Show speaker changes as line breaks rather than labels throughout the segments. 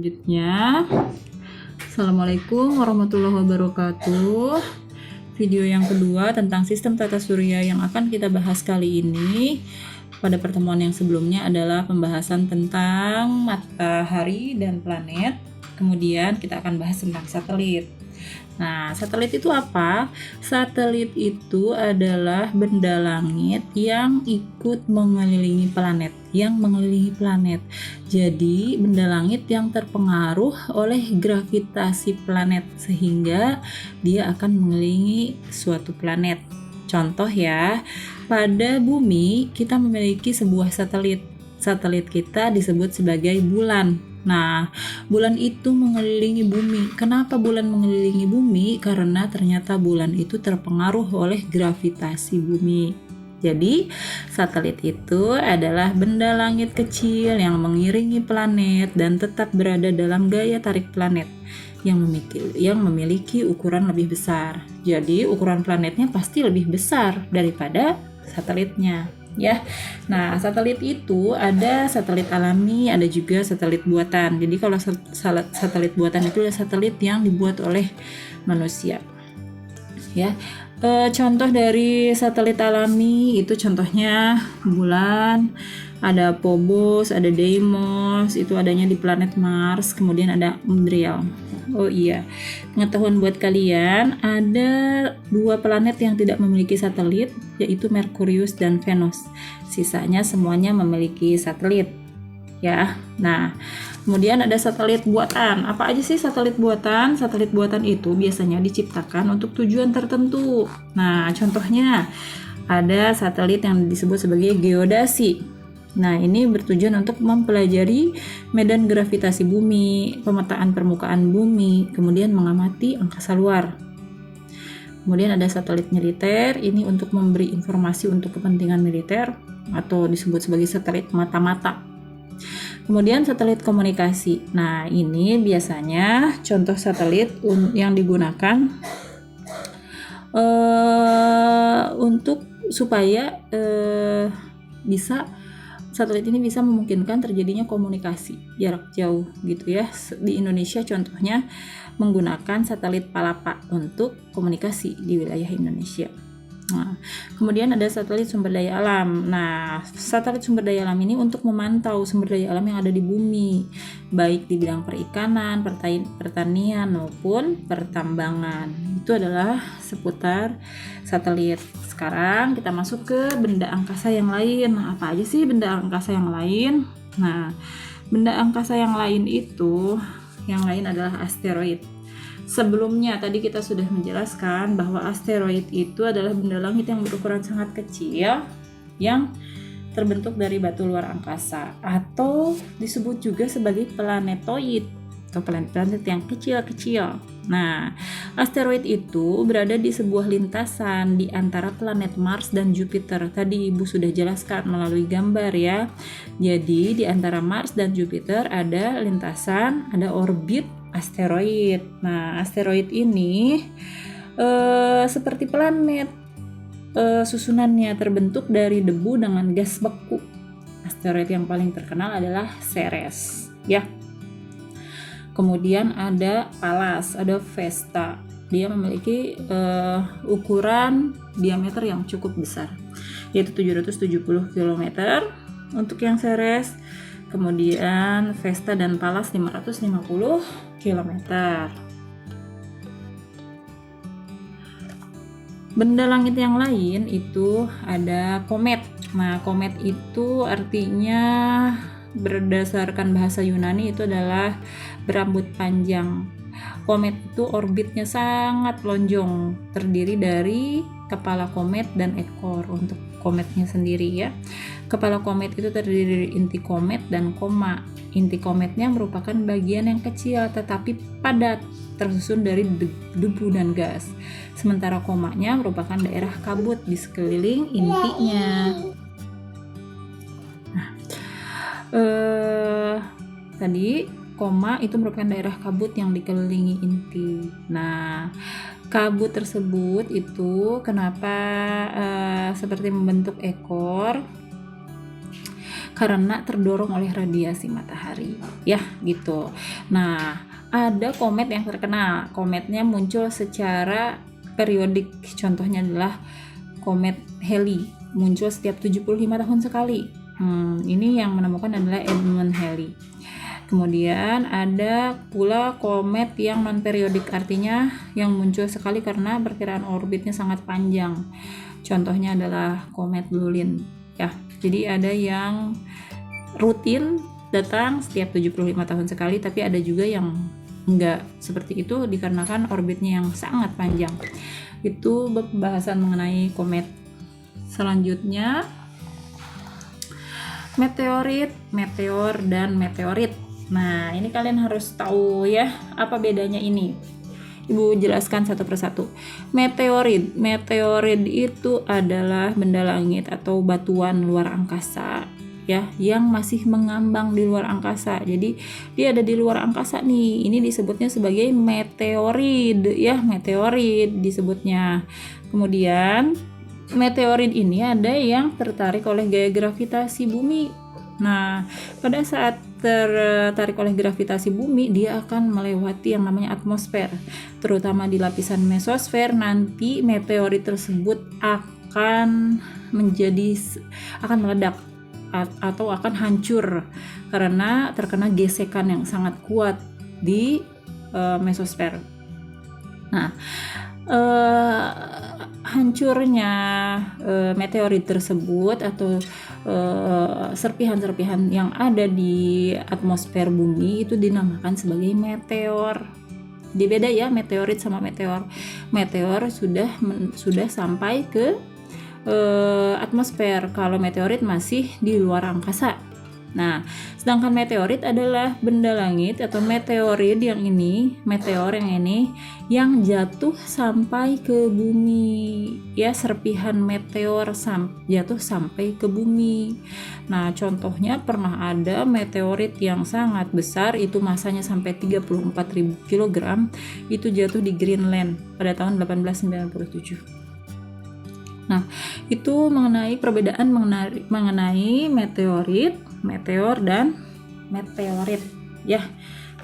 selanjutnya. Assalamualaikum warahmatullahi wabarakatuh. Video yang kedua tentang sistem tata surya yang akan kita bahas kali ini. Pada pertemuan yang sebelumnya adalah pembahasan tentang matahari dan planet. Kemudian kita akan bahas tentang satelit. Nah, satelit itu apa? Satelit itu adalah benda langit yang ikut mengelilingi planet, Jadi, benda langit yang terpengaruh oleh gravitasi planet sehingga dia akan mengelilingi suatu planet. Contoh ya, pada bumi kita memiliki sebuah satelit. Satelit kita disebut sebagai bulan. Nah, bulan itu mengelilingi bumi. Kenapa bulan mengelilingi bumi? Karena ternyata bulan itu terpengaruh oleh gravitasi bumi. Jadi, satelit itu adalah benda langit kecil yang mengiringi planet dan tetap berada dalam gaya tarik planet yang memiliki ukuran lebih besar. Jadi, ukuran planetnya pasti lebih besar daripada satelitnya. Ya, nah satelit itu ada satelit alami, ada juga satelit buatan. Jadi kalau satelit buatan itu adalah satelit yang dibuat oleh manusia. Ya, contoh dari satelit alami itu contohnya bulan, ada Phobos, ada Deimos, itu adanya di planet Mars. Kemudian ada Umbriel. Oh iya, pengetahuan buat kalian, ada 2 planet yang tidak memiliki satelit, yaitu Merkurius dan Venus. Sisanya semuanya memiliki satelit. Ya, nah kemudian ada satelit buatan. Apa aja sih satelit buatan? Satelit buatan itu biasanya diciptakan untuk tujuan tertentu. Nah, contohnya ada satelit yang disebut sebagai geodasi. Nah, ini bertujuan untuk mempelajari medan gravitasi bumi, pemetaan permukaan bumi, kemudian mengamati angkasa luar. Kemudian ada satelit militer, ini untuk memberi informasi untuk kepentingan militer atau disebut sebagai satelit mata-mata. Kemudian satelit komunikasi. Nah, ini biasanya contoh satelit yang digunakan untuk supaya satelit ini bisa memungkinkan terjadinya komunikasi jarak jauh gitu ya. Di Indonesia contohnya menggunakan satelit Palapa untuk komunikasi di wilayah Indonesia. Nah, kemudian ada satelit sumber daya alam. Nah, satelit sumber daya alam ini untuk memantau sumber daya alam yang ada di bumi, baik di bidang perikanan, pertanian maupun pertambangan. Itu adalah seputar satelit. Sekarang kita masuk ke benda angkasa yang lain. Nah, apa aja sih benda angkasa yang lain? Nah, benda angkasa yang lain adalah asteroid. Sebelumnya tadi kita sudah menjelaskan bahwa asteroid itu adalah benda langit yang berukuran sangat kecil yang terbentuk dari batu luar angkasa atau disebut juga sebagai planetoid atau planet-planet yang kecil-kecil. Nah, asteroid itu berada di sebuah lintasan di antara planet Mars dan Jupiter. Tadi Ibu sudah jelaskan melalui gambar ya. Jadi di antara Mars dan Jupiter ada lintasan, ada orbit asteroid. Nah, asteroid ini seperti planet. Susunannya terbentuk dari debu dengan gas beku. Asteroid yang paling terkenal adalah Ceres, ya. Kemudian ada Pallas, ada Vesta. Dia memiliki ukuran diameter yang cukup besar, yaitu 770 km untuk yang Ceres. Kemudian Vesta dan Pallas 550 km. Benda langit yang lain itu ada komet. Nah, komet itu artinya berdasarkan bahasa Yunani itu adalah berambut panjang. Komet itu orbitnya sangat lonjong, terdiri dari kepala komet dan ekor untuk kometnya sendiri ya. Kepala komet itu terdiri dari inti komet dan koma. Inti kometnya merupakan bagian yang kecil tetapi padat, tersusun dari debu dan gas. Sementara komanya merupakan daerah kabut di sekeliling intinya. Tadi koma itu merupakan daerah kabut yang dikelilingi inti. Nah, kabut tersebut itu kenapa seperti membentuk ekor? karena terdorong oleh radiasi matahari, ya gitu. Nah, ada komet yang terkenal. Kometnya muncul secara periodik. Contohnya adalah komet Halley, muncul setiap 75 tahun sekali. Ini yang menemukan adalah Edmund Halley. Kemudian ada pula komet yang non-periodik, artinya yang muncul sekali karena perkiraan orbitnya sangat panjang. Contohnya adalah komet Lulin, ya. Jadi ada yang rutin datang setiap 75 tahun sekali, tapi ada juga yang enggak seperti itu dikarenakan orbitnya yang sangat panjang. Itu pembahasan mengenai komet. Selanjutnya meteorit, meteor, dan meteorit. Nah, ini kalian harus tahu ya, apa bedanya ini. Ibu jelaskan satu persatu. Meteorit itu adalah benda langit atau batuan luar angkasa, ya, yang masih mengambang di luar angkasa. Jadi dia ada di luar angkasa nih. Ini disebutnya sebagai meteorit, ya, meteorit disebutnya. Kemudian meteorit ini ada yang tertarik oleh gaya gravitasi bumi. Nah, pada saat tertarik oleh gravitasi bumi, dia akan melewati yang namanya atmosfer, terutama di lapisan mesosfer. Nanti meteorit tersebut akan meledak atau akan hancur karena terkena gesekan yang sangat kuat di mesosfer. Nah, hancurnya meteorit tersebut atau serpihan-serpihan yang ada di atmosfer bumi itu dinamakan sebagai meteor. Jadi beda ya meteorit sama meteor. Meteor sudah sampai ke atmosfer, kalau meteorit masih di luar angkasa. Nah, sedangkan meteorit adalah benda langit atau meteorit yang ini, meteor yang ini yang jatuh sampai ke bumi, ya, serpihan meteor jatuh sampai ke bumi. Nah, contohnya pernah ada meteorit yang sangat besar, itu masanya sampai 34.000 kg, itu jatuh di Greenland pada tahun 1897. Nah, itu mengenai perbedaan mengenai meteorit, meteor, dan meteorit, ya.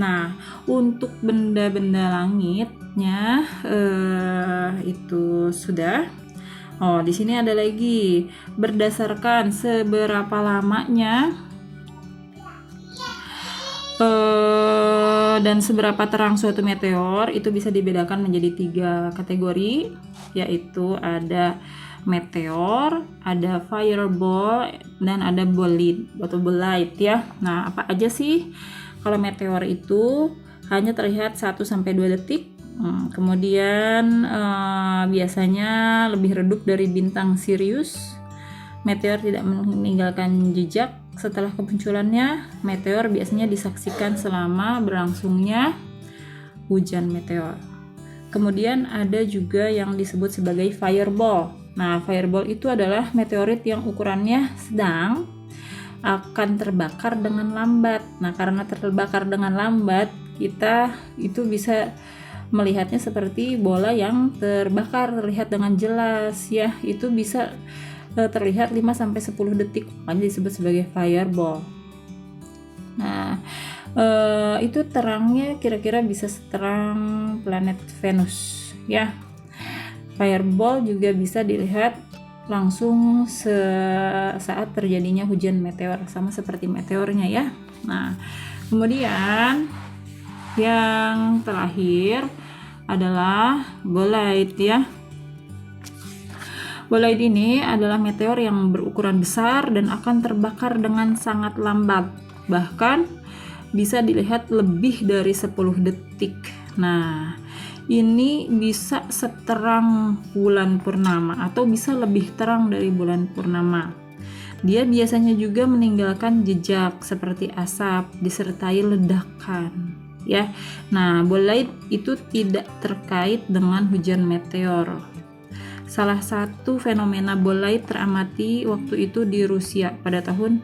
Nah, untuk benda-benda langitnya itu sudah. Oh, di sini ada lagi berdasarkan seberapa lamanya dan seberapa terang suatu meteor itu bisa dibedakan menjadi 3 kategori, yaitu ada meteor, ada fireball, dan ada bolide atau bolide, ya. Nah, apa aja sih? Kalau meteor itu hanya terlihat 1-2 detik. Kemudian biasanya lebih redup dari bintang Sirius. Meteor tidak meninggalkan jejak setelah kemunculannya. Meteor biasanya disaksikan selama berlangsungnya hujan meteor. Kemudian ada juga yang disebut sebagai fireball. Nah, fireball itu adalah meteorit yang ukurannya sedang, akan terbakar dengan lambat. Nah, karena terbakar dengan lambat, kita itu bisa melihatnya seperti bola yang terbakar, terlihat dengan jelas, ya. Itu bisa terlihat 5-10 detik, makanya disebut sebagai fireball. Nah, itu terangnya kira-kira bisa seterang planet Venus, ya. Fireball juga bisa dilihat langsung saat terjadinya hujan meteor, sama seperti meteornya, ya. Nah, kemudian yang terakhir adalah bolide, ya. Bolide ini adalah meteor yang berukuran besar dan akan terbakar dengan sangat lambat, bahkan bisa dilihat lebih dari 10 detik. Nah, ini bisa seterang bulan purnama atau bisa lebih terang dari bulan purnama. Dia biasanya juga meninggalkan jejak seperti asap disertai ledakan, ya. Nah, bolide itu tidak terkait dengan hujan meteor. Salah satu fenomena bolide teramati waktu itu di Rusia pada tahun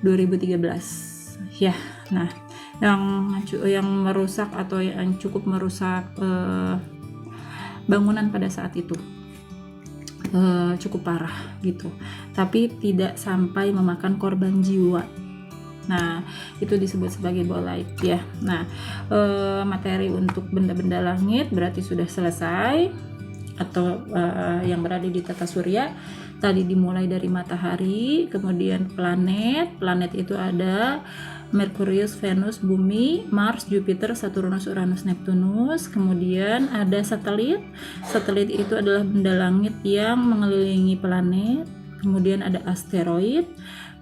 2013, ya. Nah, yang merusak atau yang cukup merusak bangunan pada saat itu. cukup parah gitu, tapi tidak sampai memakan korban jiwa. Nah, itu disebut sebagai bolide ya. Nah, materi untuk benda-benda langit berarti sudah selesai, atau yang berada di tata surya. Tadi dimulai dari matahari, kemudian planet itu ada Merkurius, Venus, Bumi, Mars, Jupiter, Saturnus, Uranus, Neptunus. Kemudian ada satelit. Satelit itu adalah benda langit yang mengelilingi planet. Kemudian ada asteroid.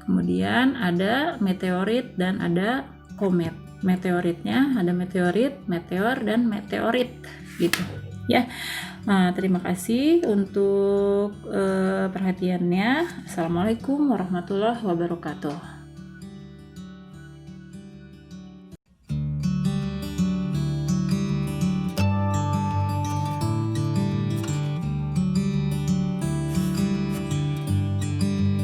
Kemudian ada meteorit dan ada komet. Meteoritnya ada meteorit, meteor, dan meteorit gitu ya. Nah, terima kasih untuk perhatiannya. Assalamualaikum warahmatullahi wabarakatuh.